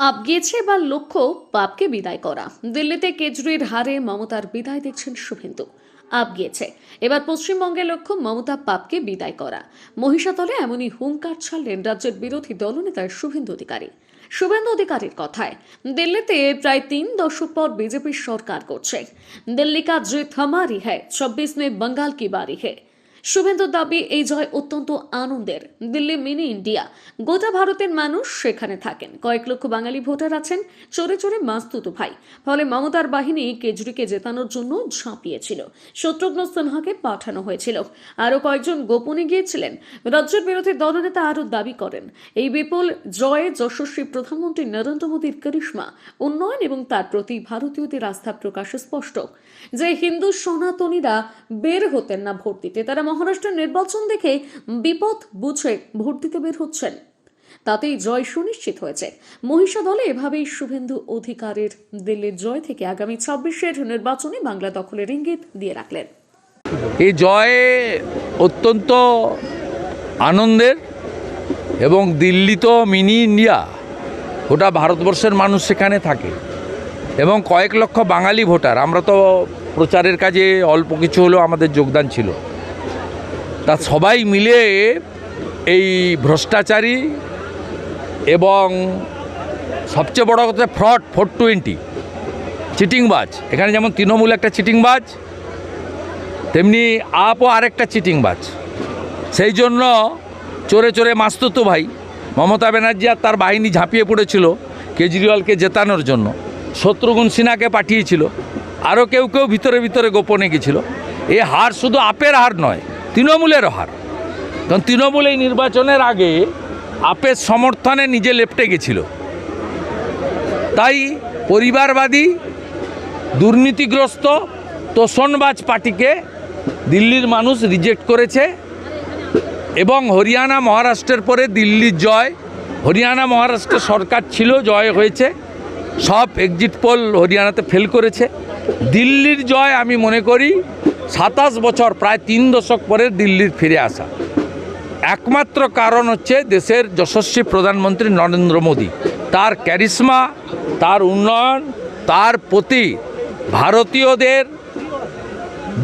Up গিয়েছে এবার লক্ষ্য পাপকে বিদায় করা। দিল্লিতে কেজরির হারে মমতার বিদায় দেখছেন শুভেন্দু। আপ গিয়েছে এবার পশ্চিমবঙ্গের লক্ষ্য মমতা পাপকে বিদায় করা। মহিষাদলে এমনই হুঙ্কার ছাড়লেন রাজ্যের বিরোধী দলনেতা শুভেন্দু অধিকারী। শুভেন্দু অধিকারীর কথায়, দিল্লিতে প্রায় 3 দশক পর বিজেপির সরকার করছে। দিল্লি কা জিত হামারি হ্যায়, 26 মে বঙ্গাল কি বারি হ্যায়। শুভেন্দুর দাবি, এই জয় অত্যন্ত আনন্দের। দিল্লি মিনি ইন্ডিয়া, গোটা ভারতের মানুষ সেখানে থাকেন। কয়েক লক্ষ বাঙালি ভোটার আছেন, চোরে চোরে মাস্তুতো ভাই। ফলে মমতার বাহিনী কেজরিকে জেতানোর জন্য ঝাঁপিয়েছিল। শত্রুঘ্ন সিনহাকে পাঠানো হয়েছিল, আরও কয়েকজন গোপনে গিয়েছিলেন। রাজ্যের বিরোধী দলনেতা আরও দাবি করেন, এই বিপুল জয়ে যশস্বী প্রধানমন্ত্রী নরেন্দ্র মোদীর করিশ্মা, উন্নয়ন এবং তার প্রতি ভারতীয়দের আস্থা প্রকাশে স্পষ্ট। যে হিন্দু সনাতনীরা বের হতেন না ভোট দিতে, তারা মহারাষ্ট্রের নির্বাচন দেখে বিপদ বুঝে ভোট দিতে বের হচ্ছেন। তাতেই জয় সুনিশ্চিত হয়েছে। মহিষাদলে এভাবেই শুভেন্দু অধিকারীর দিল্লির জয় থেকে আগামী 26-এর নির্বাচনে বাংলা দখলের ইঙ্গিত দিয়ে রাখলেন। এই জয় অত্যন্ত আনন্দের, এবং দিল্লি তো মিনি ইন্ডিয়া, গোটা ভারতবর্ষের মানুষ সেখানে থাকে এবং কয়েক লক্ষ বাঙালি ভোটার। আমরা তো প্রচারের কাজে অল্প কিছু হলেও আমাদের যোগদান ছিল। তা সবাই মিলে এই ভ্রষ্টাচারী এবং সবচেয়ে বড় কথা ফ্রড 420 চিটিংবাজ, এখানে যেমন তৃণমূল একটা চিটিংবাজ, তেমনি আপও আরেকটা চিটিংবাজ। সেই জন্য চোরে চোরে মাস্তুতো ভাই মমতা ব্যানার্জি আর তার বাহিনী ঝাঁপিয়ে পড়েছিল কেজরিওয়ালকে জেতানোর জন্য। শত্রুঘ্ন সিনহাকে পাঠিয়েছিল, আরও কেউ কেউ ভিতরে ভিতরে গোপনে গেছিল। এই হার শুধু আপের হার নয়, তৃণমূলেরও হার। কারণ তৃণমূল এই নির্বাচনের আগে আপের সমর্থনে নিজে লেপটে গেছিল। তাই পরিবারবাদী, দুর্নীতিগ্রস্ত, তোষণবাজ পার্টিকে দিল্লির মানুষ রিজেক্ট করেছে। এবং হরিয়ানা মহারাষ্ট্রের পরে দিল্লির জয়। হরিয়ানা মহারাষ্ট্রের সরকার ছিল, জয় হয়েছে, সব এক্সিট পোল হরিয়ানাতে ফেল করেছে। দিল্লির জয় আমি মনে করি 27 বছর, প্রায় 3 দশক পরে দিল্লির ফিরে আসা। একমাত্র কারণ হচ্ছে দেশের যশস্বী প্রধানমন্ত্রী নরেন্দ্র মোদী, তার ক্যারিশমা, তার উন্নয়ন, তার প্রতি ভারতীয়দের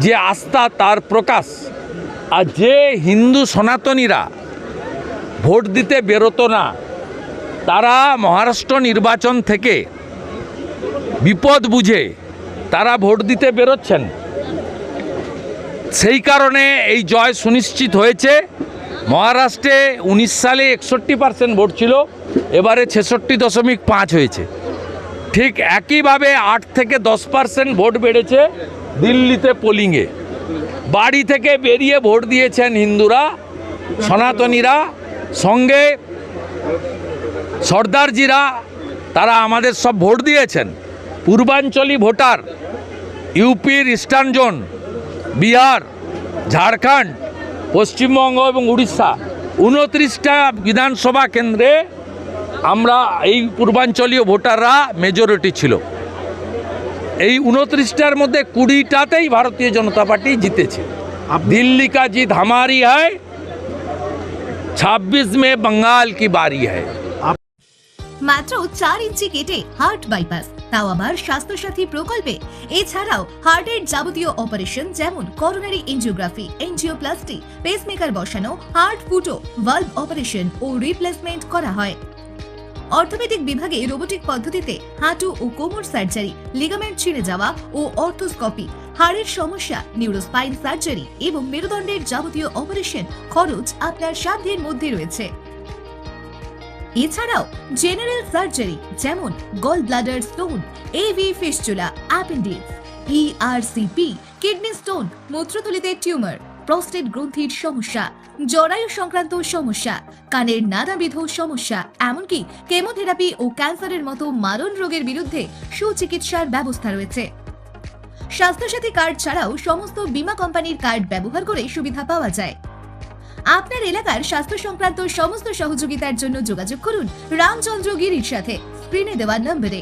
যে আস্থা, তার প্রকাশ। আর যে হিন্দু সনাতনীরা ভোট দিতে বেরোতো না, তারা মহারাষ্ট্র নির্বাচন থেকে বিপদ বুঝে তারা ভোট দিতে বেরোচ্ছেন। সেই কারণে এই জয় সুনিশ্চিত হয়েছে। মহারাষ্ট্রে 19 সালে 61% ভোট ছিল, এবারে 66.5 হয়েছে। ঠিক একইভাবে 8 থেকে 10% ভোট বেড়েছে দিল্লিতে পোলিংয়ে। বাড়ি থেকে বেরিয়ে ভোট দিয়েছেন হিন্দুরা, সনাতনীরা, সঙ্গে সর্দারজিরা, তারা আমাদের সব ভোট দিয়েছেন। পূর্বাঞ্চলী ভোটার, ইউপির ইস্টার্ন জোন, বিহার, ঝাড়খণ্ড, পশ্চিমবঙ্গ এবং উড়িষ্যা, 29টা বিধানসভা কেন্দ্রে আমরা এই পূর্বাঞ্চলীয় ভোটাররা মেজরিটি ছিল। এই 29টার মধ্যে 20টাতেই ভারতীয় জনতা পার্টি জিতেছে। দিল্লি কা জিত হামারি হ্যায়, 26 মে বঙ্গাল কি বারি হ্যায়। মাত্র 4 ইঞ্চি কেটে হার্ট বাইপাস, তাও আবার স্বাস্থ্যসাথী প্রকল্পে। এছাড়াও হার্টের যাবতীয় অপারেশন যেমন করোনারি এনজিওগ্রাফি, এনজিওপ্লাস্টি, পেসমেকার বসানো, হার্ট ফুটো, ভালভ অপারেশন ও রিপ্লেসমেন্ট করা হয়। অর্থোপেডিক বিভাগে রোবোটিক পদ্ধতিতে হাঁটু ও কোমর সার্জারি, লিগামেন্ট ছিঁড়ে যাওয়া ও অর্থোস্কোপি, হাড়ের সমস্যা, নিউরোস্পাইন সার্জারি এবং মেরুদণ্ডের যাবতীয় অপারেশন খরচ আপনার সাধ্যের মধ্যে রয়েছে। এছাড়াও জেনারেল সার্জারি যেমন gall bladder stone, AV fistula, appendix, ERCP, kidney stone, মূত্রথলিতে টিউমার, প্রস্টেট গ্রন্থির সমস্যা, জরায়ু সংক্রান্ত সমস্যা, কানের নানাবিধ সমস্যা, এমনকি কেমোথেরাপি ও ক্যান্সারের মতো মারণ রোগের বিরুদ্ধে সুচিকিৎসার ব্যবস্থা রয়েছে। স্বাস্থ্যসাথী কার্ড ছাড়াও সমস্ত বীমা কোম্পানির কার্ড ব্যবহার করে সুবিধা পাওয়া যায়। আপনার এলাকার স্বাস্থ্য সংক্রান্ত সমস্ত সহযোগিতার জন্য যোগাযোগ করুন রামচন্দ্র গিরির সাথে স্ক্রিনে দেওয়া নম্বরে।